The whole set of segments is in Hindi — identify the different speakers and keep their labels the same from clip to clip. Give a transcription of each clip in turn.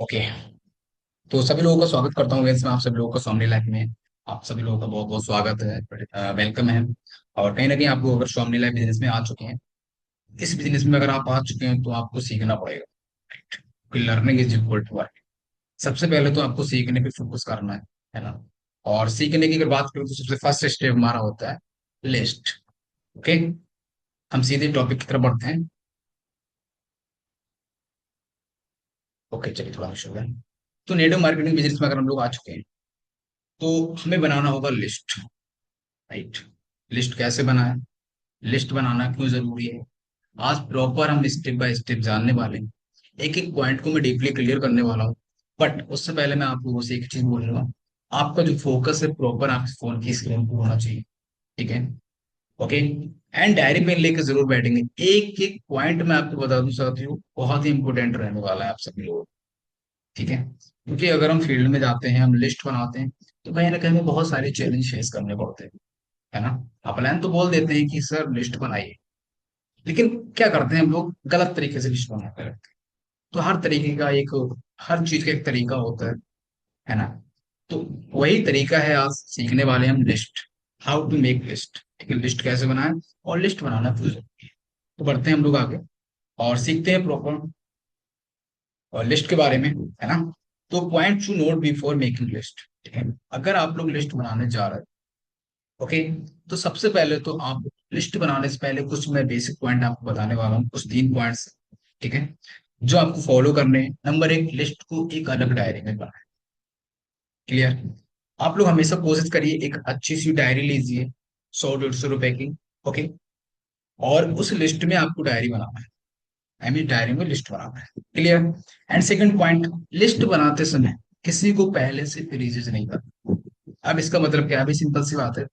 Speaker 1: ओके। तो सभी लोगों का स्वागत करता हूँ मैं आप सभी लोगों का सोमनी लाइफ में। आप सभी लोगों का बहुत बहुत स्वागत है, वेलकम है। और कहीं ना कहीं आप लोग अगर सोमनी लाइफ बिजनेस में आ चुके हैं, इस बिजनेस में अगर आप आ चुके हैं तो आपको सीखना पड़ेगा। Right. Learning is equal to work. सबसे पहले तो आपको सीखने पे फोकस करना है ना। और सीखने की अगर बात करें तो सबसे फर्स्ट स्टेप हमारा होता है लिस्ट। ओके। हम सीधे टॉपिक की तरफ बढ़ते हैं। ओके, चलिए थोड़ा शुरू है। तो नेटवर्क मार्केटिंग बिजनेस में अगर हम लोग आ चुके हैं तो हमें बनाना होगा लिस्ट। राइट। लिस्ट कैसे बनाएं, लिस्ट बनाना क्यों जरूरी है, आज प्रॉपर हम स्टेप बाय स्टेप जानने वाले हैं। एक एक पॉइंट को मैं डीपली क्लियर करने वाला हूँ। बट उससे पहले मैं आप लोगों से एक चीज बोलूंगा। आपका जो फोकस है प्रॉपर आपके फोन की स्क्रीन पर होना चाहिए। ठीक है। ओके। एंड डायरी पेन लेके जरूर बैठेंगे। एक एक पॉइंट मैं आपको बता दूं साथियों, बहुत ही इंपॉर्टेंट रहने वाला है आप सभी लोगों को। ठीक है। क्योंकि अगर हम फील्ड में जाते हैं, हम लिस्ट बनाते हैं, तो कहीं ना कहीं हमें बहुत सारे चैलेंज फेस करने पड़ते हैं। है ना। अपलायन तो बोल देते हैं कि सर लिस्ट बनाइए, लेकिन क्या करते हैं हम लोग, गलत तरीके से लिस्ट बनाते हैं। तो हर तरीके का एक, हर चीज का एक तरीका होता है ना। तो वही तरीका है, आज सीखने वाले हम list, how to make list. ठीक है, लिस्ट कैसे बनाएं और लिस्ट बनाना क्यों जरूरी है। तो बढ़ते हैं हम लोग आगे और सीखते हैं प्रॉपर और लिस्ट के बारे में। है ना। तो point two note before making list. ठीक है। अगर आप लोग लिस्ट बनाने जा रहे हैं, ओके, तो सबसे पहले तो आप लिस्ट बनाने से पहले कुछ मैं बेसिक पॉइंट आपको बताने वाला हूँ, कुछ 3 पॉइंट्स। ठीक है। जो आपको फॉलो करने हैं। नंबर 1, लिस्ट को एक अलग डायरी में बनाए। क्लियर। आप लोग हमेशा कोशिश करिए एक अच्छी सी डायरी लीजिए, 100-150 रुपए की। ओके। और उस लिस्ट में आपको डायरी बनाना है, आई मीन डायरी में लिस्ट बनाना है। Clear. And second point, list बनाते समय किसी को पहले से प्रीजेज नहीं करना। अब इसका मतलब क्या है, अभी सिंपल सी बात है।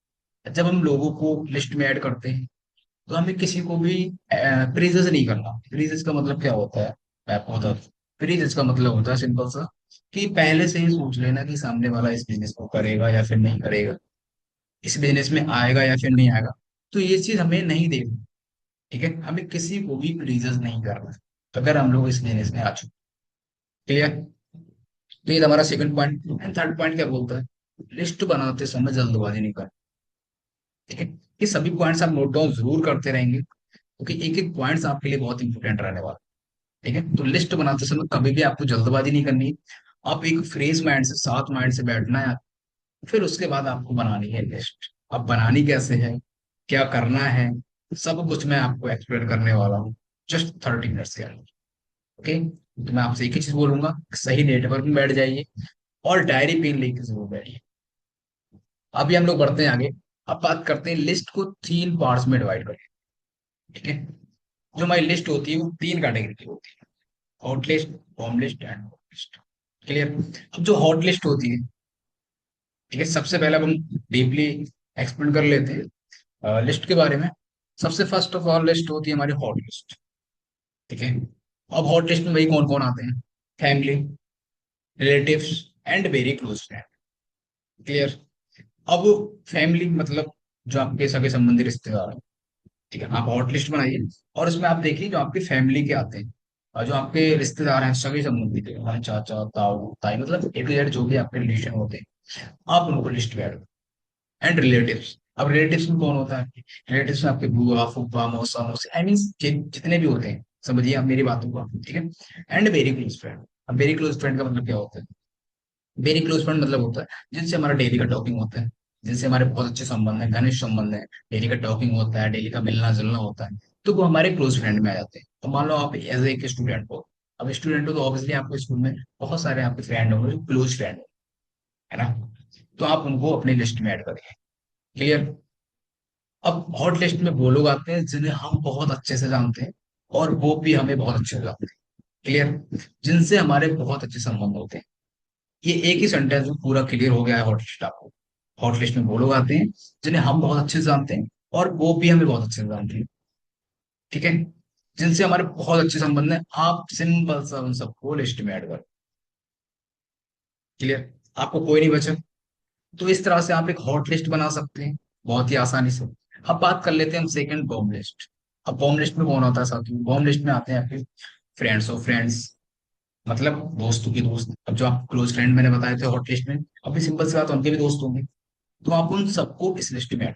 Speaker 1: जब हम लोगों को लिस्ट में ऐड करते हैं तो हमें किसी को भी प्रीजेज नहीं करना। प्रीजेज का मतलब क्या होता है, मैं आपको बता दूं। प्रीजेज का मतलब होता है सिंपल सा, कि पहले से ही सोच लेना कि सामने वाला इस बिजनेस को करेगा या फिर नहीं करेगा, इस बिजनेस में आएगा या फिर नहीं आएगा। तो ये चीज हमें नहीं देखनी। ठीक है, हमें किसी को भी प्रीजेज नहीं करना है, तो अगर हम लोग इस बिजनेस में आ चुके। क्लियर। तो ये हमारा second point. And third point क्या बोलता है, लिस्ट बनाते समय जल्दबाजी नहीं करना। ठीक है। ये सभी पॉइंट्स आप नोट डाउन जरूर करते रहेंगे, क्योंकि एक एक पॉइंट्स आपके लिए बहुत इंपॉर्टेंट रहने वाला है। ठीक है। तो लिस्ट बनाते समय कभी भी आपको जल्दबाजी नहीं करनी है। आप एक फ्रेश माइंड से, सात माइंड से बैठना है। फिर उसके बाद आपको बनानी है लिस्ट। अब बनानी कैसे है, क्या करना है, सब कुछ मैं आपको एक्सप्लेन करने वाला हूँ जस्ट 30 मिनट्स के अंदर। ओके। तो मैं आपसे एक ही चीज बोलूंगा, सही नेटवर्क में बैठ जाइए और डायरी पेन लेके जरूर बैठिए। अभी हम लोग बढ़ते हैं आगे। अब बात करते हैं, लिस्ट को 3 पार्ट्स में डिवाइड करें। ठीक है। जो हमारी लिस्ट होती है वो 3 कैटेगरी की होती है, hot list, home list and hot list. Clear. अब जो हॉट लिस्ट होती है, ठीक है, सबसे पहले अब हम डीपली एक्सप्लेन कर लेते हैं लिस्ट के बारे में। सबसे फर्स्ट ऑफ ऑल लिस्ट होती है हमारी हॉट लिस्ट। ठीक है। अब हॉट लिस्ट में वही कौन कौन आते हैं, family, relatives and very close friend. Clear. अब फैमिली मतलब जो आपके सगे संबंधी रिश्तेदार हैं। ठीक है, आप हॉट लिस्ट बनाइए और उसमें आप देखिए जो आपके फैमिली के आते हैं, और जो आपके रिश्तेदार हैं, सगे संबंधी के हमारे चाचा ताऊ ताई, मतलब ए टू जेड जो भी आपके रिलेशन होते हैं, आप उनको लिस्ट में ऐड। एंड रिलेटिव्स, अब रिलेटिव्स में कौन होता है, रिलेटिव्स में आपके बुआ फूफा मौसा मौसी, आई मीन जितने भी होते हैं, समझिए आप मेरी बातों को। ठीक है। And very close friend. अब वेरी क्लोज फ्रेंड का मतलब क्या होता है, वेरी क्लोज फ्रेंड मतलब होता है जिनसे हमारा डेली का टॉकिंग होता है, जिनसे हमारे बहुत अच्छे संबंध है, घनिष्ठ संबंध है, डेली का टॉकिंग होता है, डेली का मिलना जुलना होता है, तो वो हमारे क्लोज फ्रेंड में आ जाते हैं। तो मान लो आप एज एक स्टूडेंट हो, अब स्टूडेंट हो तो ऑब्वियसली आपको स्कूल में बहुत सारे आपके फ्रेंड होंगे जो क्लोज फ्रेंड है ना। तो आप उनको अपनी लिस्ट में ऐड करिए। क्लियर। अब हॉट लिस्ट में वो लोग आते हैं जिन्हें हम बहुत अच्छे से जानते हैं और वो भी हमें बहुत अच्छे से जानते हैं। क्लियर। जिनसे हमारे बहुत अच्छे संबंध होते हैं। ये एक ही सेंटेंस में पूरा क्लियर हो गया है हॉट लिस्ट आपको। हॉट लिस्ट में वो लोग आते हैं जिन्हें हम बहुत अच्छे से जानते हैं और वो भी हमें बहुत अच्छे से जानते हैं। ठीक है। जिनसे हमारे बहुत अच्छे संबंध है, आप सिंपल सा उन सबको लिस्ट में ऐड करो। क्लियर। आपको कोई नहीं बचा। तो इस तरह से आप एक हॉट लिस्ट बना सकते हैं बहुत ही आसानी से। अब बात कर लेते हैं हम सेकंड, बॉम्ब लिस्ट। अब बॉम्ब लिस्ट में कौन होता है साथियों, बॉम्ब लिस्ट में आते हैं आपके फ्रेंड्स ऑफ फ्रेंड्स, मतलब दोस्तों की दोस्त, अब जो आप क्लोज फ्रेंड मैंने बताए थे हॉट लिस्ट में, अभी सिंपल सी बात है, उनके भी दोस्त होंगे, तो आप उन सबको इस लिस्ट में,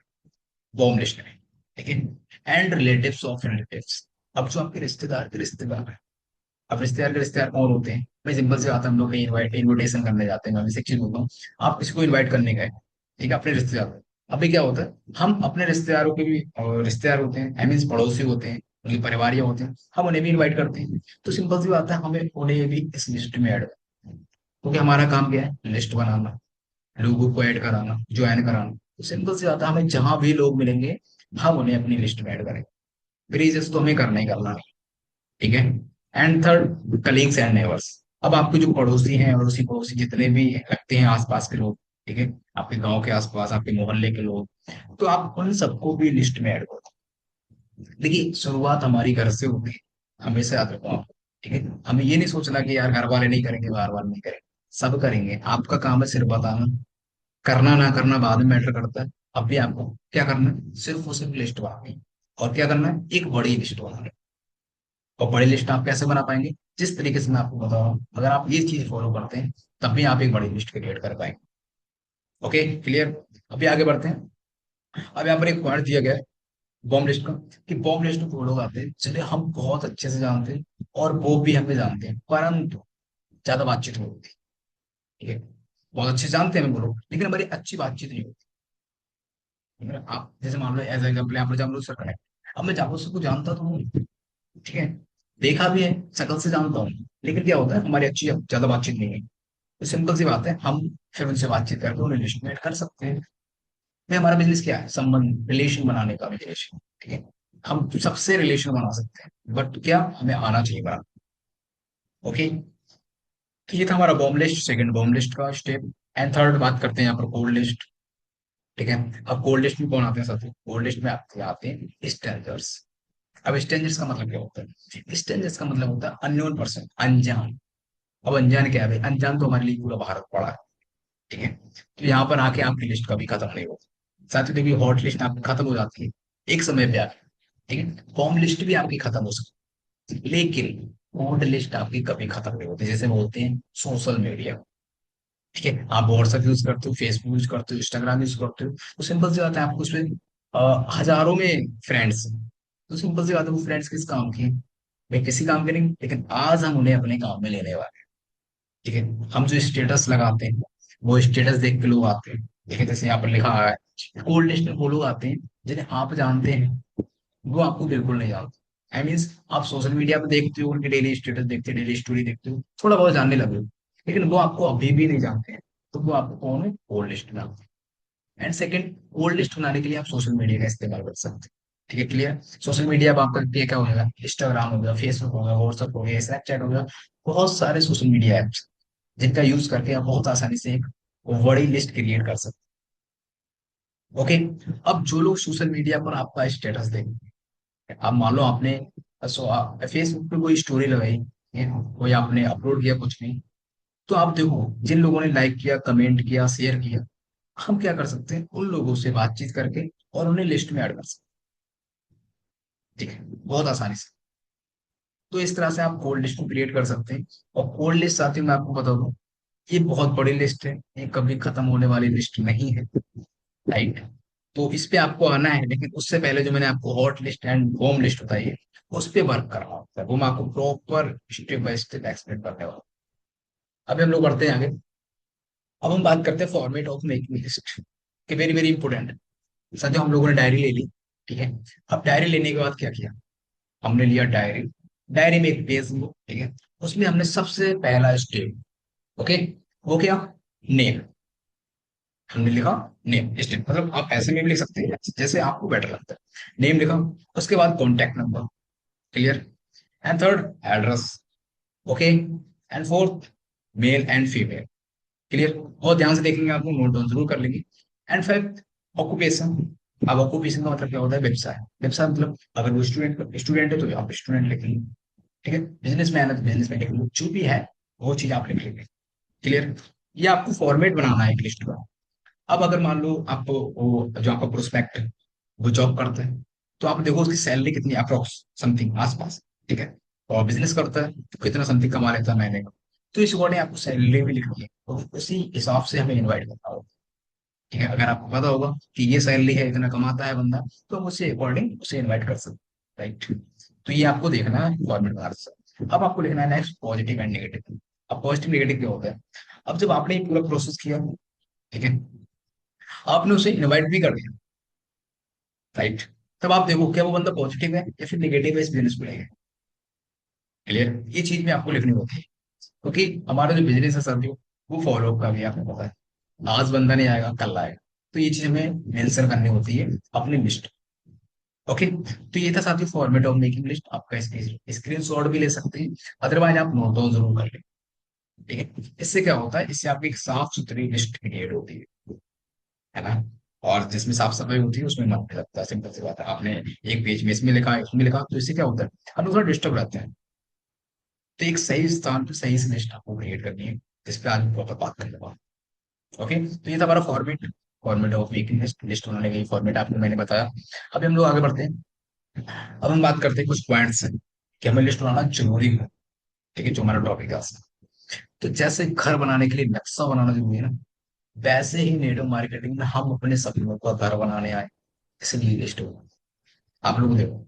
Speaker 1: बॉम्ब लिस्ट में, ठीक है। एंड रिलेटिव्स ऑफ रिलेटिव्स, अब जो आपके रिश्तेदार के रिश्तेदार है, अब रिश्तेदार के रिश्तेदार कौन होते हैं भाई, सिंपल सी बात है, हम लोग कहीं इनविटेशन करने जाते हैं, मैं एक चीज बोलता हूँ, आप किसी को इनवाइट करने गए, ठीक है, अपने रिश्तेदार, अभी क्या होता है, हम अपने रिश्तेदारों के भी रिश्तेदार होते हैं, आई मीन पड़ोसी होते हैं, उनके परिवार होते हैं, हम उन्हें भी इनवाइट करते हैं, तो सिंपल सी बात है, हमें उन्हें भी इस लिस्ट में ऐड, क्योंकि हमारा काम क्या है, लिस्ट बनाना, लोगों को ऐड कराना, ज्वाइन कराना, तो सिंपल सी बात है, हमें जहां भी लोग मिलेंगे हम उन्हें अपनी लिस्ट में ऐड करेंगे, ग्रीजेस तो हमें करना ही करना है, ठीक है। And third, colleagues and neighbours, अब आपके जो पड़ोसी हैं, अड़ोसी पड़ोसी जितने भी लगते हैं आसपास के लोग, ठीक है, आपके गांव के आसपास, आपके मोहल्ले के लोग, तो आप उन सबको भी लिस्ट में ऐड करो। देखिए शुरुआत हमारी घर से होती है, हमेशा याद रखो आप, ठीक है। हमें ये नहीं सोचना कि यार घर वाले नहीं करेंगे, बार बार नहीं करेंगे, सब करेंगे, आपका काम है सिर्फ बताना, करना ना करना बाद में मैटर करता है, अभी आपको क्या करना है, सिर्फ और सिर्फ लिस्ट बनानी है, और क्या करना है, एक बड़ी लिस्ट बनानी है। और बड़ी लिस्ट आप कैसे बना पाएंगे, जिस तरीके से मैं आपको बता रहा हूँ, अगर आप ये चीज फॉलो करते हैं तब भी आप एक बड़ी लिस्ट क्रिएट कर पाएंगे। Okay, clear. अभी आगे बढ़ते हैं। अब यहाँ पर एक पॉइंट दिया गया है बॉम्ब लिस्ट का, कि बॉम्ब लिस्ट में वो लोग आते हैं जिन्हें हम बहुत अच्छे से जानते हैं, और वो भी हमें जानते हैं, परंतु ज्यादा बातचीत नहीं होती, ठीक है। बहुत अच्छे से जानते हैं हमें वो लोग, लेकिन हमारी अच्छी बातचीत नहीं होती, ठीक है। आप जैसे मान लो एज एग्जाम्पल यहाँ पर जामरोद सर कनेक्ट, अब मैं जामरोद सर को जानता तो हूँ, ठीक है, देखा भी है, शकल से जानता हूँ, लेकिन क्या होता है, हमारी अच्छी ज्यादा बातचीत नहीं है, तो सिंपल सी बात है, हम फिर उनसे बातचीत करके उन्हें लिस्ट में ऐड कर सकते हैं। भाई हमारा बिजनेस क्या है, संबंध, रिलेशन बनाने का बिजनेस, ठीक है, हम सबसे रिलेशन बना सकते हैं, बट क्या हमें आना चाहिए बना। ओके, तो ये था हमारा bomb list, second bomb list का स्टेप। एंड थर्ड बात करते हैं यहाँ पर कोल्ड लिस्ट, ठीक है। अब कोल्ड लिस्ट में कौन आते हैं साथी, कोल्ड लिस्ट में आते हैं स्ट्रेंजर्स। अब स्ट्रेंजर्स का मतलब क्या होता है, स्ट्रेंजर्स का मतलब होता है अननोन पर्सन, अनजान। अब अनजान क्या है भाई, अनजान तो हमारे लिए पूरा भारत पड़ा है, ठीक है, तो यहाँ पर आके आपकी लिस्ट कभी खत्म नहीं होती। साथ ही देखिए हॉट लिस्ट आपकी खत्म हो जाती है एक समय पे आके, ठीक है, बॉम्ब लिस्ट भी आपकी खत्म हो सकती है, लेकिन कोल्ड लिस्ट आपकी कभी खत्म नहीं होती, जैसे बोलते हैं सोशल मीडिया, ठीक है, आप व्हाट्सएप यूज करते हो, फेसबुक यूज करते हो, इंस्टाग्राम यूज करते हो, तो सिंपल सी बात है, आपको उसमें हजारों में फ्रेंड्स, तो सिंपल सी बात है, वो फ्रेंड्स किस काम के हैं, भाई किसी काम के नहीं, लेकिन आज हम उन्हें अपने काम में लेने वाले हैं, ठीक है। हम जो स्टेटस लगाते हैं, वो स्टेटस देख के लोग आते हैं, ठीक है, जैसे यहाँ पर लिखा है, कोल्ड लिस्ट में वो लोग आते हैं जिन्हें आप जानते हैं, वो आपको बिल्कुल नहीं जानते, आई मीन्स आप सोशल मीडिया पे देखते हो, उनके डेली स्टेटस देखते हो, डेली स्टोरी देखते हो, थोड़ा बहुत जानने लगे हो, लेकिन वो आपको अभी भी नहीं जानते हैं, तो वो आपको कौन है, कोल्ड लिस्ट में आते हैं। एंड सेकंड, कोल्ड लिस्ट बनाने के लिए आप सोशल मीडिया का इस्तेमाल कर सकते हैं, ठीक है, क्लियर। सोशल मीडिया अब आपका क्या क्या हो जाएगा, इंस्टाग्राम हो गया, फेसबुक हो गया, व्हाट्सएप हो गया, स्नैपचैट हो गया, बहुत सारे सोशल मीडिया एप्स, जिनका यूज करके आप बहुत आसानी से एक बड़ी लिस्ट क्रिएट कर सकते हैं। ओके, अब जो लोग सोशल मीडिया पर आपका स्टेटस देखेंगे, अब मान लो आपने फेसबुक पे कोई स्टोरी लगाई, ठीक है, कोई आपने अपलोड किया कुछ नहीं, तो आप देखो जिन लोगों ने लाइक किया, कमेंट किया, शेयर किया, हम क्या कर सकते हैं, उन लोगों से बातचीत करके और उन्हें लिस्ट में ऐड कर सकते हैं, ठीक है, बहुत आसानी से। तो इस तरह से आप कोल्ड लिस्ट को क्रिएट कर सकते हैं। और कोल्ड लिस्ट साथ ही मैं आपको बता दूं, ये बहुत बड़ी लिस्ट है, ये कभी खत्म होने वाली लिस्ट नहीं है, राइट। तो इस पे आपको आना है, लेकिन उससे पहले जो मैंने आपको hot list and home list बताई है, उस पे वर्क करना होता है, वो मैं आपको proper step by step explain करने वाला हूँ। अभी हम लोग बढ़ते हैं आगे। अब हम बात करते हैं फॉर्मेट ऑफ मेकिंग लिस्ट, कि वेरी वेरी इंपॉर्टेंट है। सर हम लोगों ने डायरी ले ली, ठीक है, अब डायरी लेने के बाद क्या किया, हमने लिया डायरी, डायरी में एक पेज लो, ठीक है, उसमें हमने सबसे पहला स्टेप, ओके, वो क्या, नेम, हमने लिखा नेम स्टेप, मतलब आप ऐसे में भी लिख सकते हैं जैसे आपको बेटर लगता है, नेम लिखा, उसके बाद contact number, clear, and third address, okay, and fourth male and female, clear, बहुत ध्यान से देखेंगे, आपको नोट डाउन जरूर कर लेंगे। एंड फिफ्थ ऑक्यूपेशन, अब ऑक्यूपेशन का मतलब क्या होता है, व्यवसाय, व्यवसाय मतलब अगर वो स्टूडेंट स्टूडेंट है तो आप स्टूडेंट लिख लेंगे, ठीक है, बिजनेस मैन है तो बिजनेस मैन लिख लो, जो भी है वो चीज आप लिख लेंगे, क्लियर। ये आपको फॉर्मेट बनाना है एक लिस्ट का। अब अगर मान लो आप वो जो आपका प्रोस्पेक्ट है वो जॉब करता है, तो आप देखो उसकी सैलरी कितनी अप्रोक्स समथिंग आसपास, ठीक है, और बिजनेस करता है तो कितना समथिंग कमा लेता है महीने का, तो इस अकॉर्डिंग आपको सैलरी भी लिखनी है, तो उसी हिसाब से हमें इनवाइट करना होगा। ठीक है, अगर आपको पता होगा कि ये सैलरी है, इतना कमाता है बंदा, तो हम उसी अकॉर्डिंग उसे इनवाइट कर सकते हैं, राइट। तो ये आपको देखना है फॉर्मेट बना सकते। अब आपको लिखना है नेक्स्ट पॉजिटिव एंड नेगेटिव। अब पॉजिटिव नेगेटिव क्या होता है? अब जब आपने ये पूरा प्रोसेस किया, ठीक है, आपने उसे इनवाइट भी कर दिया, राइट, तब आप देखो क्या वो बंदा पॉजिटिव है या फिर नेगेटिव है इस बिजनेस को लेकर। क्लियर, ये चीज में आपको लिखनी होती है, क्योंकि हमारा जो बिजनेस है सर, जो वो फॉलो अप का भी आपको पता है, आज बंदा नहीं आएगा कल आएगा, तो ये चीज हमें मेंशन करनी होती है अपनी लिस्ट। ओके, तो ये था साथियों फॉर्मेट ऑफ मेकिंग लिस्ट। आपका इसके स्क्रीन शॉट भी ले सकते हैं, अदरवाइज आप नोट डाउन जरूर कर लें। ठीक है, इससे क्या होता है, इससे आपकी एक साफ सुथरी लिस्ट क्रिएट होती है ना। और जिसमें साफ सफाई होती है उसमें मन भी लगता है, सिंपल सी बात है। आपने एक पेज में इसमें लिखा है उसमें लिखा, तो इससे क्या होता है, हम लोग थोड़ा डिस्टर्ब रहते हैं। तो एक सही स्थान पे सही से लिस्ट आपको क्रिएट करनी है, जिस पे आज प्रॉपर बात करने वाला। ओके, तो ये था हमारा format, format of making list, list बनाने का ये फॉर्मेट आपको मैंने बताया। अभी हम लोग आगे बढ़ते हैं। अब हम बात करते हैं कुछ पॉइंट्स हैं कि हमें लिस्ट बनाना जरूरी है। ठीक है, जो हमारा टॉपिक है। तो जैसे घर बनाने के लिए नक्शा बनाना जरूरी है ना, वैसे ही नेटवर्क मार्केटिंग में हम अपने सपनों का घर बनाने आए, इसलिए लिस्ट हो। आप लोग देखो,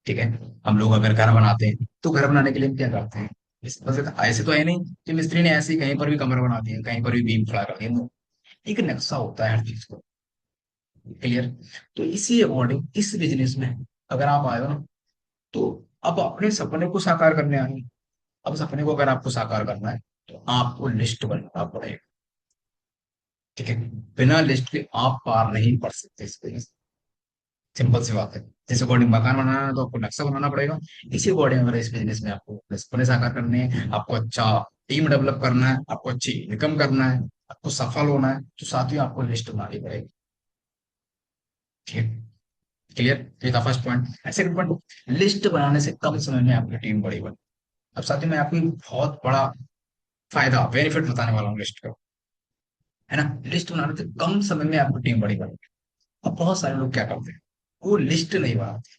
Speaker 1: ठीक है, हम लोग अगर घर बनाते हैं तो घर बनाने के लिए हम क्या करते हैं, वैसे तो ऐसे तो है नहीं कि मिस्त्री ने ऐसे ही कहीं पर भी कमरा बना दिया, कहीं पर भी बीम खड़ा कर दिया। एक नक्शा होता है हर चीज को। क्लियर, तो इसी अकॉर्डिंग इस बिजनेस में अगर आप आए हो ना, तो अब अपने सपने को साकार करने आए हैं। अब सपने को अगर आपको साकार करना है तो आपको लिस्ट बनाना पड़ेगा। ठीक है, बिना लिस्ट के आप पार नहीं पड़ सकते इस बिजनेस। सिंपल सी बात है। जिस अकॉर्डिंग मकान बनाना है तो आपको नक्शा बनाना पड़ेगा, इसी अकॉर्डिंग अगर इस बिजनेस में आपको अपने सपने साकार करने हैं, आपको अच्छा टीम डेवलप करना है, आपको अच्छी इनकम करना है, आपको सफल होना है, तो साथ ही आपको लिस्ट बनानी पड़ेगी। ठीक है, क्लियर, ये था first point. Second point, list बनाने से कम समय में आपकी टीम बड़ी बनी। अब साथ ही मैं आपको एक बहुत बड़ा फायदा बेनिफिट बताने वाला हूँ लिस्ट का, है ना। लिस्ट बनाने से कम समय में आपकी टीम बड़ी बनी। अब बहुत सारे लोग क्या करते हैं, वो लिस्ट नहीं बनाते,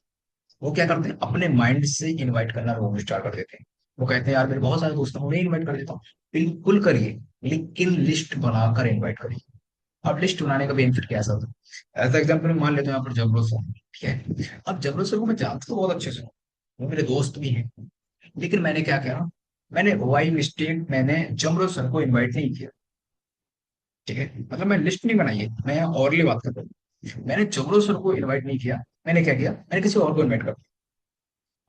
Speaker 1: वो क्या करते हैं अपने माइंड से इनवाइट करना रोज स्टार्ट कर देते हैं। वो कहते हैं यार मेरे बहुत सारे दोस्त हैं, उन्हें इनवाइट कर देता हूँ। बिल्कुल करिए, लेकिन लिस्ट बनाकर इनवाइट करिए। अब लिस्ट बनाने का बेनिफिट क्या होता है, एज एग्जाम्पल मान लेते हैं यहाँ पर जबरो सर। ठीक है, अब जबरो सर को मैं जानता तो बहुत अच्छे से हूँ, वो मेरे दोस्त भी हैं, लेकिन मैंने क्या किया, मैंने वाई मिस्टेक, मैंने जबरो सर को इन्वाइट नहीं किया। ठीक है, मतलब मैं लिस्ट नहीं बनाई है, मैं और बात कर रहा हूँ। मैंने जबरो सर को इन्वाइट नहीं किया, मैंने क्या किया, मैंने किसी और को इन्वाइट कर दिया।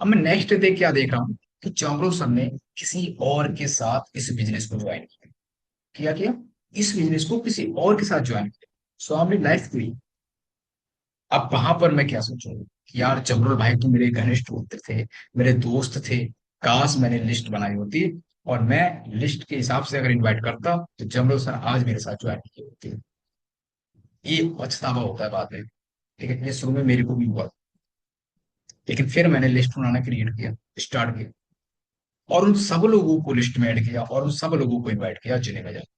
Speaker 1: अब मैं नेक्स्ट डे क्या देख रहा हूँ कि चावरो सर ने किसी और के साथ इस बिजनेस को ज्वाइन किया। किया किया इस बिजनेस को किसी और के साथ ज्वाइन किया। सो हमने लाइफ हुई। अब वहां पर मैं क्या सोचूंगा कि यार जबरूल भाई तो मेरे घनिष्ठ मित्र थे, मेरे दोस्त थे, काश मैंने लिस्ट बनाई होती और मैं लिस्ट के हिसाब से अगर इनवाइट करता तो जबरूल सर आज मेरे साथ ज्वाइन की होती। ये पछतावा होता है बाद में। ठीक है, ये शुरू में मेरे को भी हुआ, लेकिन फिर मैंने लिस्ट बनाना क्रिएट किया, स्टार्ट किया, और उन सब लोगों को लिस्ट में ऐड किया और उन सब लोगों को इनवाइट किया जिन्हें मैं जानता।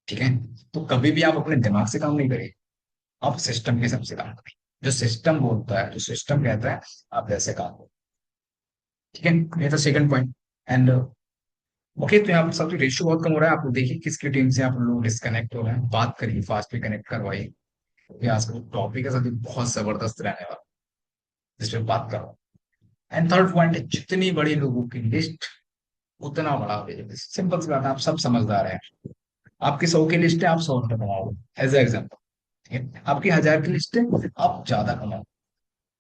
Speaker 1: ठीक है, तो कभी भी आप अपने दिमाग से काम नहीं करिए, आप सिस्टम के हिसाब से काम करिए। जो सिस्टम बोलता है, जो सिस्टम कहता है, आप वैसे काम करो। ठीक है, ये था सेकंड पॉइंट। एंड ओके, तो यहाँ पर सबसे रेशियो बहुत कम हो रहा है। आप लोग देखिए किसकी टीम से आप लोग डिस्कनेक्ट हो रहे हैं, बात करिए, फास्ट भी कनेक्ट करवाइए, क्योंकि आज का जो टॉपिक है सभी बहुत जबरदस्त रहने वाला, जिस पे बात करो। एंड थर्ड पॉइंट है, जितनी बड़ी लोगों की लिस्ट उतना बड़ा बिजनेस। सिंपल सी बात है, आप सब समझदार हैं। आपकी 100 की लिस्ट है, आप 100 रुपए कमाओगे एज ए एग्जाम्पल। ठीक है, आपकी 1000 की लिस्ट है, आप ज्यादा कमाओ।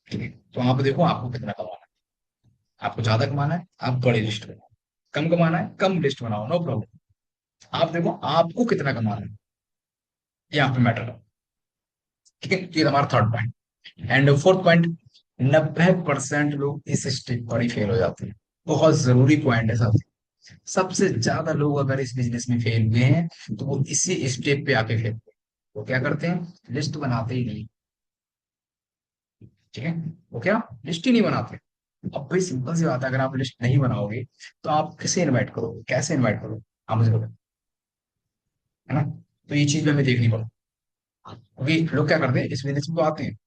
Speaker 1: ठीक है, तो आप देखो आपको कितना कमाना है। आपको ज्यादा कमाना है, आप बड़ी लिस्ट बनाओ। कम कमाना है, कम लिस्ट बनाओ, नो प्रॉब्लम। आप देखो आपको कितना कमाना है, ये आप पे मैटर है। ठीक है, ये हमारा third point. And fourth point, 90% लोग इस स्टेप पर ही फेल हो जाते हैं। बहुत जरूरी पॉइंट है साथी। सबसे ज्यादा लोग अगर इस बिजनेस में फेल हुए हैं तो वो इसी स्टेप पे आके फेल हुए। वो क्या करते हैं, लिस्ट बनाते ही नहीं। ठीक है, वो क्या, लिस्ट ही नहीं बनाते। अब भाई सिंपल सी बात है, अगर आप लिस्ट नहीं बनाओगे तो आप किसे इनवाइट करोगे, कैसे इनवाइट करोगे, आप मुझे बताओ, है ना। तो ये चीज भी हमें देखनी पड़ती है। क्योंकि लोग क्या करते हैं, इस बिजनेस में तो आते हैं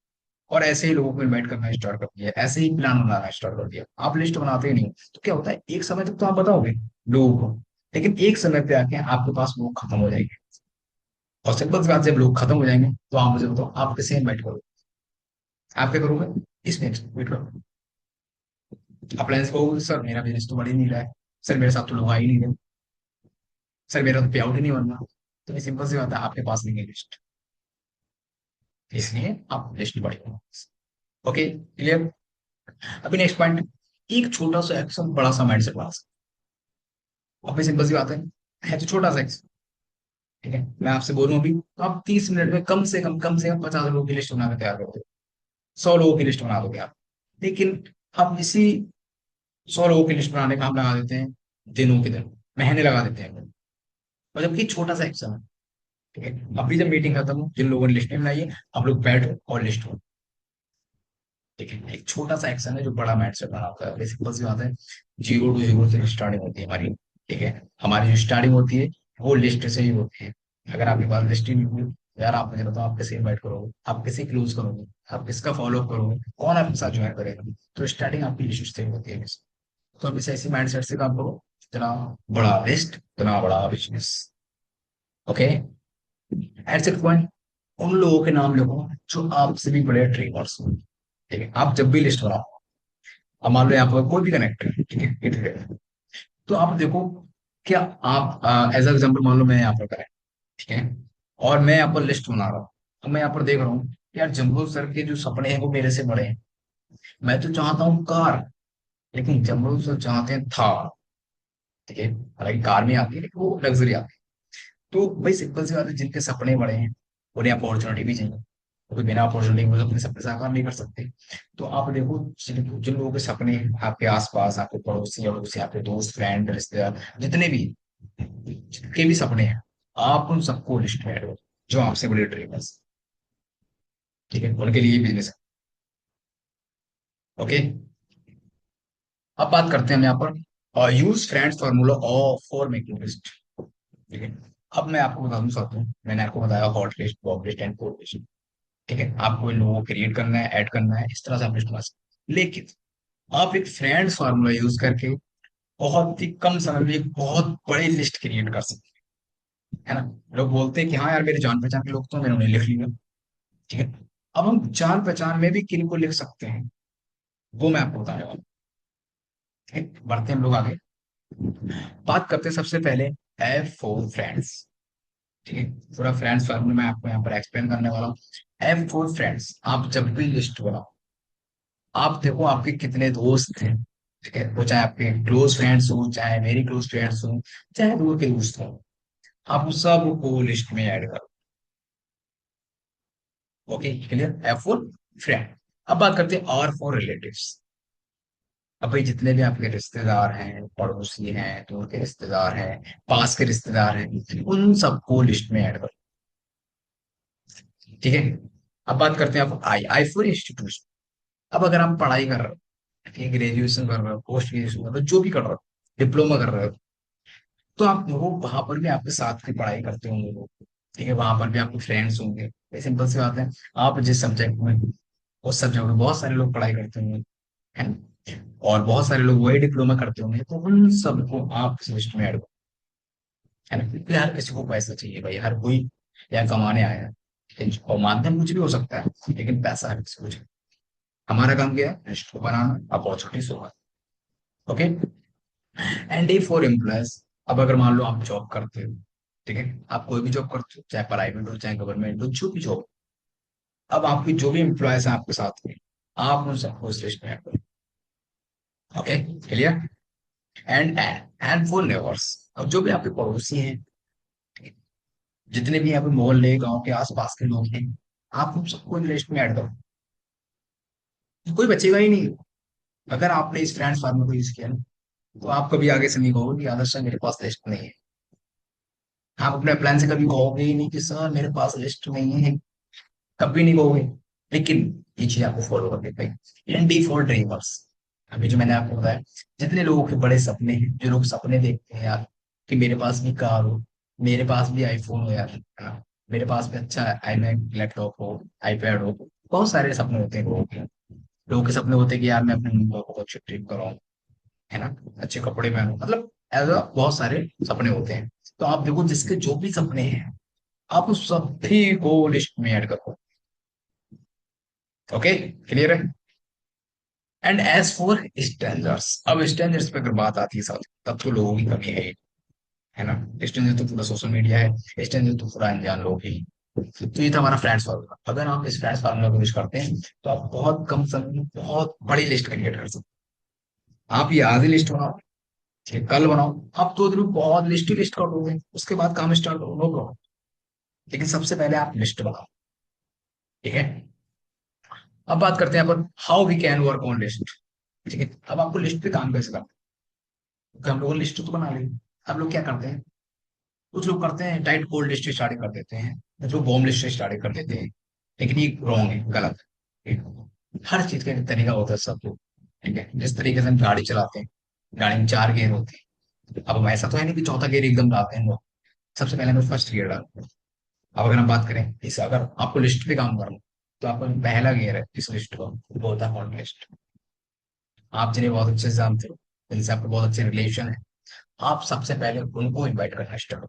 Speaker 1: और ऐसे ही लोगों को इनवाइट करना स्टार्ट कर दिया, ऐसे ही प्लान बनाना स्टार्ट कर दिया। आप लिस्ट बनाते ही नहीं, तो क्या होता है, एक समय तक तो आप बताओगे लोगों को, लेकिन एक समय पे आके आपके पास लोग खत्म हो जाएंगे। और सिंपल सी बात, जब लोग खत्म हो जाएंगे तो आप मुझे बताओ, आप किसे इन्वाइट करोगे? आप क्या करोगे? इसमें इन्वाइट करोगे, अप्लायंस कहोगे सर मेरा बिजनेस तो बढ़ ही नहीं रहा है, सर मेरे साथ तो लोग आ ही नहीं रहे, सर मेरा तो पे आउट ही नहीं बन रहा। तो ये सिंपल सी बात है, आपके पास नहीं है लिस्ट, इसलिए आप लिस्ट बढ़िया। Okay, clear? अभी नेक्स्ट पॉइंट, एक छोटा सा एक्शन बड़ा सा माइंडसेट बना सकता है। अभी सिंपल सी बात है तो छोटा सा एक्शन। ठीक है, मैं आपसे बोलूं अभी तो आप 30 मिनट में कम से कम 50 लोगों की लिस्ट बना के तैयार कर दो, 100 लोगों की लिस्ट बना दोगे आप। लेकिन हम इसी 100 लोगों की लिस्ट बनाने का हम लगा देते हैं दिनों के दिन, महीने लगा देते हैं, और जबकि छोटा सा एक्शन है। ठीक है, अभी जब मीटिंग खत्म हो, जिन लोगों ने लिस्ट नहीं बनाई है, आप लोग बैठो और लिस्ट हो। ठीक है, एक छोटा सा एक्शन है जो बड़ा मैटर बनाता है। सिंपल सी बात है, 0 to 0 से स्टार्टिंग होती है हमारी। ठीक है, हमारी जो स्टार्टिंग होती है वो लिस्ट से ही होती है। अगर आपके पास लिस्ट ही नहीं हुई, यार आप मुझे बताओ, आप किसे इनवाइट करोगे, आप किसे क्लोज करोगे, आप किसका फॉलो अप करोगे, कौन आपके साथ ज्वाइन करेगा? तो स्टार्टिंग आपकी लिस्ट से ही होती है। तो अब इसे ऐसी माइंड सेट से काम करो, जितना बड़ा लिस्ट उतना बड़ा business. Okay, at set point, उन लोगों के नाम लिखो जो आपसे भी बड़े ड्रीमर्स हो। ठीक है, आप जब भी लिस्ट बनाओ, अब मान लो यहाँ पर कोई भी कनेक्ट है, ठीक है, तो आप देखो, क्या आप एज एग्जाम्पल मान लो मैं यहाँ पर करें, ठीक है, और मैं यहाँ पर लिस्ट बना रहा हूँ। अब मैं यहाँ पर देख रहा हूँ, यार जम्बो सर के जो सपने हैं वो मेरे से बड़े हैं। मैं तो चाहता हूँ कार, लेकिन जम्बो सर चाहते हैं थार। ठीक है, हालांकि कार में आती है लेकिन वो लग्जरी आती है। तो भाई सिंपल सी बात है, जिनके सपने बड़े हैं उन्हें अपॉर्चुनिटी भी चाहिए, क्योंकि बिना अपॉर्चुनिटी वो अपने सपने साकार नहीं कर सकते। तो आप देखो, जिन जिन लोगों के सपने हैं आपके आसपास, आपके पड़ोसी अड़ोसी, आपके दोस्त फ्रेंड रिश्तेदार, जितने भी, जिनके भी सपने हैं, आप उन सबको लिस्ट में ऐड करो, जो आपसे बड़े ड्रीमर्स। ठीक है, उनके लिए बिजनेस है। ओके, अब बात करते हैं हम यहाँ पर use friends formula for making list. ठीक है, अब मैं आपको बता दूं साथ में, मैंने आपको बताया hot list, Bob list and cold list. ठीक है, आपको इन लोगों को क्रिएट करना है, ऐड करना है, इस तरह से आप लिस्ट बना सकते हैं। लेकिन आप एक फ्रेंड्स फार्मूला यूज करके बहुत ही कम समय में एक बहुत बड़ी लिस्ट क्रिएट कर सकते हैं, है ना? लोग बोलते हैं कि हाँ यार मेरे जान पहचान के लोग तो, मैंने उन्हें लिख लिया। ठीक है, अब हम जान पहचान में भी किन को लिख सकते हैं, वो मैं आपको बताने वाला हूँ। ठीक है, बढ़ते हैं हम लोग आगे, बात करते हैं सबसे पहले एफ फॉर फ्रेंड्स। ठीक है, पूरा फ्रेंड्स फार्मूला मैं आपको यहाँ पर एक्सप्लेन करने वाला हूँ। एफ फॉर फ्रेंड्स, आप जब भी लिस्ट बनाओ, आप देखो आपके कितने दोस्त हैं। ठीक है, वो चाहे आपके क्लोज फ्रेंड्स हो, चाहे मेरी क्लोज फ्रेंड्स हो, चाहे दूर के दोस्त हो, आप उन सबको लिस्ट में ऐड करो। Okay, clear? F for friend. अब बात करते हैं आर फॉर रिलेटिव्स। अब भाई जितने भी आपके रिश्तेदार हैं, पड़ोसी हैं, दूर के रिश्तेदार हैं, पास के रिश्तेदार हैं, उन सबको लिस्ट में ऐड करो। ठीक है, अब बात करते हैं आप आई आई फॉर इंस्टीट्यूशन। अब अगर आप पढ़ाई कर रहे हो, ठीक है, ग्रेजुएशन कर रहे हो, पोस्ट ग्रेजुएशन कर रहे हो, जो भी कर रहे हो, डिप्लोमा कर रहे हो, तो आप वो वहां पर भी आपके साथ की पढ़ाई करते होंगे लोग। ठीक है, वहां पर भी आपके फ्रेंड्स होंगे। सिंपल सी बात है, आप जिस सब्जेक्ट में, उस सब्जेक्ट में बहुत सारे लोग पढ़ाई करते होंगे, है ना? और बहुत सारे लोग वही डिप्लोमा करते होंगे, तो उन सबको आप इस लिस्ट में ऐड करो, है ना? क्योंकि हर किसी को पैसा चाहिए भाई, हर कोई यहाँ कमाने आया है। ठीक है? और माध्यम कुछ भी हो सकता है, लेकिन पैसा हर किसी को चाहिए। हमारा काम क्या है? लिस्ट को बनाना, अपॉर्चुनिटी होगा। Okay, and A for employees. अब अगर मान लो आप जॉब करते हो, ठीक है, आप कोई भी जॉब करते हो, चाहे प्राइवेट हो चाहे गवर्नमेंट हो, जो भी जॉब, अब आपकी जो भी एम्प्लॉयज हैं आपके साथ में, आप उन सबको इस लिस्ट में ऐड करो। Okay, clear? And for neighbours. अब जो भी आपके पड़ोसी हैं, जितने भी यहाँ पे मोहल्ले गांव के आसपास के लोग हैं, आप उन सबको इन लिस्ट में ऐड करो, कोई बचेगा ही नहीं। अगर आपने इस फ्रेंड्स फार्मूला को यूज किया ना, तो आप कभी आगे से नहीं कहोगे कि आदर्श सर मेरे पास लिस्ट नहीं है। आप अपने प्लान से कभी कहोगे ही नहीं कि सर मेरे पास लिस्ट नहीं है, कभी नहीं कहोगे। लेकिन ये चीज आपको फॉलो करनी पड़ेगी। N D for dreamers. अभी जो मैंने आपको बताया, जितने लोगों के बड़े सपने हैं, जो लोग सपने देखते हैं यार कि मेरे पास भी कार हो, मेरे पास भी आईफोन हो यार, है ना? मेरे पास भी अच्छा आईमैक लैपटॉप हो, आईपैड हो, बहुत सारे सपने होते हैं लोगों के। लोगों के सपने होते हैं कि यार मैं अपने मम्मी पापा को अच्छी ट्रीट कराऊं, है ना, अच्छे कपड़े पहनूं, मतलब ऐसा बहुत सारे सपने होते हैं। तो आप देखो जिसके जो भी सपने हैं, आप उस सभी को लिस्ट में ऐड करो। ओके, क्लियर है। एंड एज फॉर स्ट्रेंजर्स, अब स्ट्रेंजर्स पे अगर बात आती है साथ, तब तो लोगों की कमी है ना। स्ट्रेंजर तो पूरा सोशल मीडिया है, स्ट्रेंजर तो पूरा अनजान लोग ही। तो ये था हमारा फ्रेंड्स फार्मूला। अगर आप इस फ्रेंड्स फार्मूला को यूज करते हैं तो आप बहुत कम समय में बहुत बड़ी लिस्ट क्रिएट कर सकते हैं। आप ये आधी लिस्ट बनाओ, ठीक है, कल बनाओ, आप 2 दिन में बहुत लिस्ट ही लिस्ट कर दोगे, उसके बाद काम स्टार्ट करो, नो प्रॉब्लम। लेकिन सबसे पहले आप लिस्ट बनाओ, ठीक है। अब बात करते हैं अपन how we can work on list. ठीक है, अब आपको लिस्ट पे काम कैसे करना है, क्योंकि हम लोग लिस्ट तो बना लेंगे। अब लोग क्या करते हैं, कुछ लोग करते हैं टाइट कोल्ड लिस्ट स्टार्ट कर देते हैं, कुछ लोग बॉम्ब लिस्ट स्टार्ट कर देते हैं। लेकिन ये रॉन्ग है, गलत है। हर चीज का एक तरीका होता है सबको, ठीक है। जिस तरीके से हम गाड़ी चलाते हैं, गाड़ी में 4 गियर होते हैं। अब हम ऐसा तो है नहीं कि चौथा गियर एकदम डालते हैं लोग, सबसे पहले हमें फर्स्ट गियर डालते हैं। अब अगर हम बात करें इस, अगर आपको लिस्ट पे काम करना, तो आपका जो पहला गियर है इस लिस्ट का, वो होता है हॉट लिस्ट। आप जिन्हें बहुत अच्छे से जानते हो, जिनसे आपके बहुत अच्छे रिलेशन है, आप सबसे पहले उनको इन्वाइट करना स्टार्ट,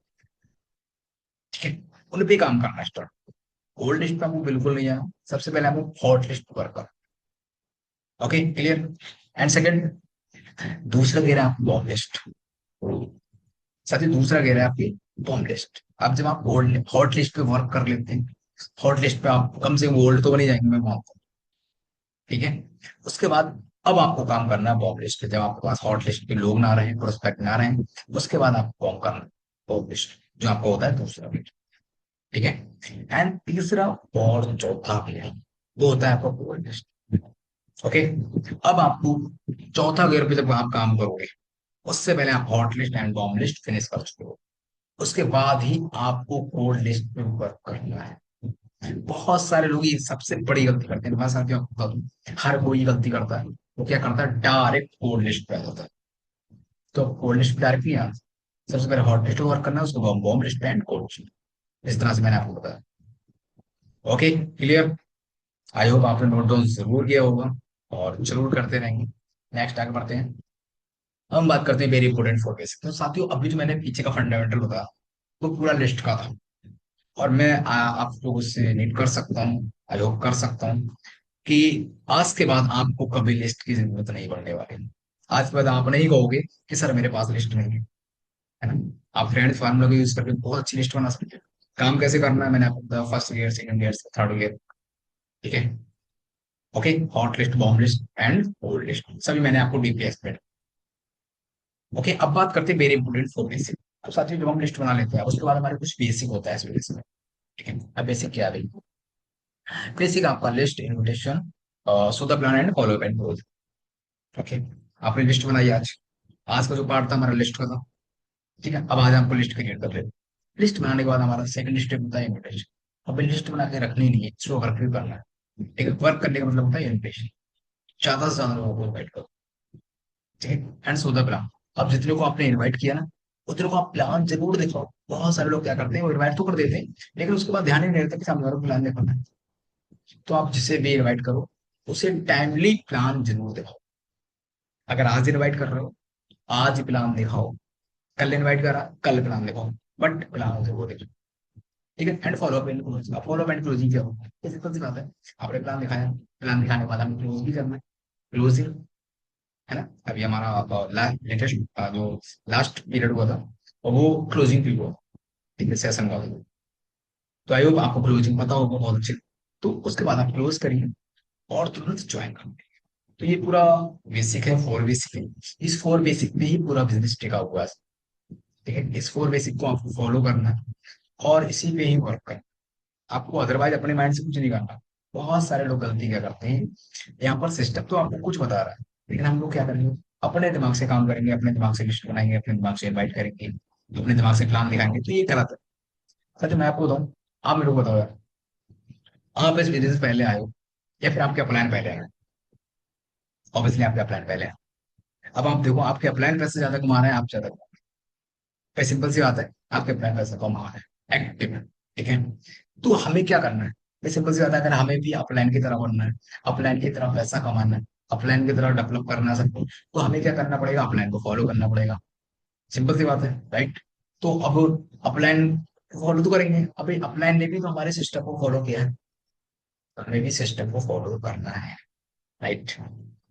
Speaker 1: ठीक है, उन पे काम करना स्टार्ट। कोल्ड लिस्ट पे आपको बिल्कुल नहीं आना, सबसे पहले आपको हॉट लिस्ट पर कर। Okay, clear. एंड सेकंड, दूसरा घेरा है आपकी बॉम्ब लिस्ट। साथ ही दूसरा घेरा है आपकी बॉम्ब लिस्ट। अब जब आप ओल्ड हॉट लिस्ट पे वर्क कर लेते हैं, हॉट लिस्ट पे आप कम से कम ओल्ड तो बनी जाएंगे, मैं मानता हूँ, ठीक है। उसके बाद अब आपको काम करना है बॉम्ब लिस्ट पे। जब आपके पास हॉट लिस्ट पे लोग ना रहे, प्रोस्पेक्ट ना रहे, उसके बाद आपको काम करना है बॉम्ब लिस्ट, जो आपका होता है दूसरा घेरा, ठीक है। एंड तीसरा और चौथा घेरा, वो होता है आपका कोल्ड लिस्ट। ओके, अब आपको चौथा गियर पे जब आप काम करोगे, उससे पहले आप hot list and bomb list finish कर चुके हो, उसके बाद ही आपको कोल्ड लिस्ट पे वर्क करना है। बहुत सारे लोग ये सबसे बड़ी गलती करते हैं, मैं साथ ही आपको बता दूं, हर कोई गलती करता है। वो क्या करता है, डायरेक्ट कोल्ड लिस्ट पे आ जाता है। तो कोल्ड लिस्ट पे डायरेक्ट नहीं आना, सबसे पहले हॉट लिस्ट पे वर्क करना है, उसके बाद बॉम्ब लिस्ट पे एंड कोल्ड लिस्ट। इस तरह से मैंने आपको बताया। Okay, clear. आई होप आपने नोट डाउन जरूर किया होगा और जरूर करते रहेंगे। नेक्स्ट आगे बढ़ते हैं, हम बात करते हैं वेरी इंपॉर्टेंट फॉर बेसिक। तो साथियों, अभी जो मैंने पीछे का फंडामेंटल बताया, वो पूरा लिस्ट का था। और मैं आप लोगों से नीड कर सकता हूँ, आई होप कर सकता हूँ, कि आज के बाद आपको कभी लिस्ट की जरूरत नहीं पड़ने वाली। आज के बाद आप नहीं कहोगे कि सर मेरे पास लिस्ट नहीं है ना। आप फ्रेंड फार्मूला को यूज करके बहुत अच्छी लिस्ट बना सकते हो। काम कैसे करना है मैंने आपको बताया, first year, second year, third year, ठीक है। Okay, hot list, bomb list and cold list, सभी मैंने आपको डीपली एक्सप्लेन। ओके, अब बात करते हैं वेरी इंपोर्टेंट फॉर बेसिक। तो साथियों, जब हम लिस्ट बना लेते हैं, उसके बाद हमारे कुछ बेसिक होता है इस लिस्ट में, ठीक है। अब बेसिक क्या है, बेसिक आपका list, invitation, so the plan and follow and growth. Okay, आपने लिस्ट बनाई आज, आज का जो पार्ट था हमारा लिस्ट का था, ठीक है। अब आज हमको लिस्ट क्रिएट कर लेते, लिस्ट बनाने के बाद हमारा सेकंड स्टेप होता है इन्विटेशन। अब लिस्ट बना के रखनी नहीं है, इसको वर्क भी करना है, ठीक है। वर्क करने का मतलब होता है इन्विटेशन, ज्यादा से ज्यादा लोगों को इन्वाइट करो, ठीक है। एंड सो द प्लान, अब जितने को आपने इन्वाइट किया ना, उतने को आप प्लान जरूर दिखाओ। बहुत सारे लोग क्या करते हैं, वो इन्वाइट तो कर देते हैं, लेकिन उसके बाद ध्यान ही नहीं रहता कि सामने वालों को प्लान देखना है। तो आप जिसे भी इन्वाइट करो, उसे टाइमली प्लान जरूर दिखाओ। अगर आज इन्वाइट कर रहे हो, आज प्लान दिखाओ। कल इनवाइट करा, कल प्लान दिखाओ, बट प्लान जरूर दिखाओ, ठीक है। And follow up and closing, follow up and closing क्या होता है, ये सिंपल सी बात है। आपने प्लान दिखाया, प्लान दिखाने के बाद हमें क्लोज भी करना है, क्लोजिंग, है ना। अभी हमारा लेटेस्ट जो लास्ट पीरियड हुआ था, और वो क्लोजिंग पीरियड हुआ, ठीक है, सेशन का। तो आई होप आपको क्लोजिंग पता होगा बहुत अच्छे। तो उसके बाद आप क्लोज करिए और तुरंत ज्वाइन करिए। तो ये पूरा बेसिक है, 4 बेसिक है। इस 4 बेसिक पे ही पूरा बिजनेस टिका हुआ है, ठीक है। इस 4 बेसिक को आपको फॉलो करना है और इसी पे ही वर्क करना है। आपको अदरवाइज अपने माइंड से कुछ नहीं करना। बहुत सारे लोग गलती क्या करते हैं, यहाँ पर सिस्टम तो आपको कुछ बता रहा है, लेकिन हम लोग क्या करेंगे, अपने दिमाग से काम करेंगे, अपने दिमाग से लिस्ट बनाएंगे, अपने दिमाग से इन्वाइट करेंगे, अपने दिमाग से प्लान दिखाएंगे, तो ये गलत है। सच में मैं आपको बताऊं, आप मेरे को बताओ यार, आप इस बिजनेस से पहले आए हो या फिर आपका प्लान पहले आया? ऑब्वियसली आपका प्लान पहले है। अब आप देखो, आपके प्लान पैसे ज्यादा कमा रहे हैं, आप ज्यादा कमा रहे हैं, सिंपल सी बात है, आपके प्लान पैसे कमा रहे हैं, एक्टिव है, ठीक है। तो हमें क्या करना है, ये सिंपल सी बात है, अगर हमें भी अपलाइन की तरह बनना है, अपलाइन की तरह पैसा कमाना है, अपलाइन की तरह डेवलप करना है सबको, तो हमें क्या करना पड़ेगा, अपलाइन को फॉलो करना पड़ेगा। सिंपल सी बात है, राइट। तो अब अपलाइन फॉलो तो करेंगे, अभी अपलाइन ने भी तो हमारे सिस्टम को फॉलो किया है, तो हमें भी सिस्टम को फॉलो करना है, राइट।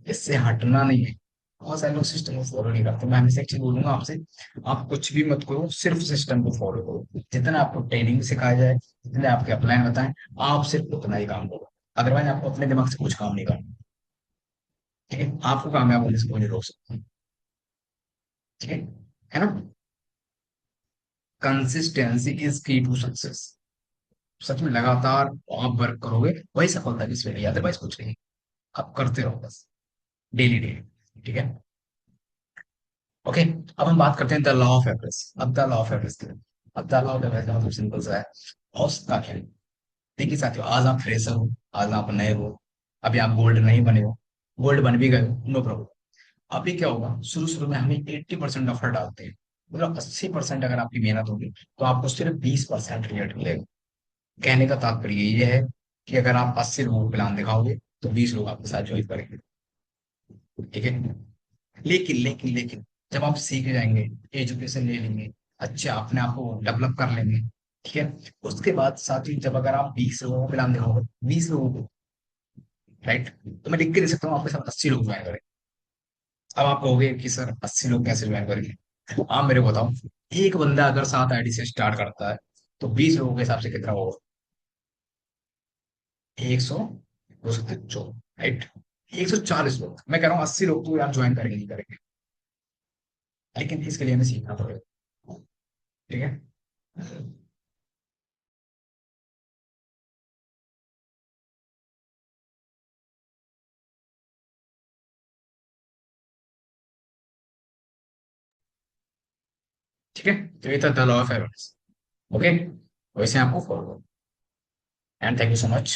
Speaker 1: इससे हटना नहीं है। बहुत सारे लोग सिस्टम को फॉलो नहीं करते। मैं हमेशा एक चीज बोलूंगा आपसे, आप कुछ भी मत करो, सिर्फ सिस्टम को फॉलो करो। जितना आपको ट्रेनिंग सिखाया जाए, जितने आपके अपलाइन बताएं, आप सिर्फ उतना ही काम करो। अदरवाइज आपको अपने दिमाग से कुछ काम नहीं करना। ठीक है, आपको कामयाब होने से कोई नहीं रोक सकता। ठीक है ना। कंसिस्टेंसी इज की टू सक्सेस। सच में लगातार आप वर्क करोगे, वही सफलता की सीढ़ी है, अदरवाइज कुछ नहीं। आप करते रहो बस, डेली डेली। ठीक है। ओके। अब हम बात करते हैं द लॉ ऑफ एवरेज। अब द लॉ ऑफ एवरेज क्या है? अब द लॉ ऑफ एवरेज का मतलब सिंपल सा है, औसत का खेल। देखिए साथियों, आज आप फ्रेशर हो, आज आप नए हो, अभी आप गोल्ड नहीं बने हो, गोल्ड बन भी गए हो, नो प्रॉब्लम। अभी क्या होगा, शुरू शुरू में हमें 80% ऑफर डालते हैं, मतलब 80% अगर आपकी मेहनत होगी, तो आपको सिर्फ 20% रिजल्ट मिलेगा। कहने का तात्पर्य ये है कि अगर आप 80 लोगों को प्लान दिखाओगे, तो 20 लोग आपके साथ ज्वाइन करेंगे। ठीक है। लेकिन जब आप सीख जाएंगे, एजुकेशन ले लेंगे, अच्छे अपने आप को डेवलप कर लेंगे, ठीक है, उसके बाद साथ ही जब अगर आप 20 लोगों को प्लान दिखाओगे, 20 लोगों को, राइट, तो मैं लिख के दे सकता हूँ आपके साथ 80 लोग ज्वाइन करें। अब आप कहोगे कि सर 80 लोग कैसे ज्वाइन करेंगे, आप मेरे को बताओ। एक बंदा अगर 7 आईडी से स्टार्ट करता है, तो 20 लोगों के हिसाब से कितना होगा? 100, 200, राइट, 140 लोग। मैं कह रहा हूँ 80 लोग तो यार ज्वाइन करेंगे ही करेंगे, लेकिन इसके लिए हमें सीखना पड़ेगा। ठीक है। ठीक है, तो ये था the law of average. Okay, वैसे आपको follow, and thank you so much.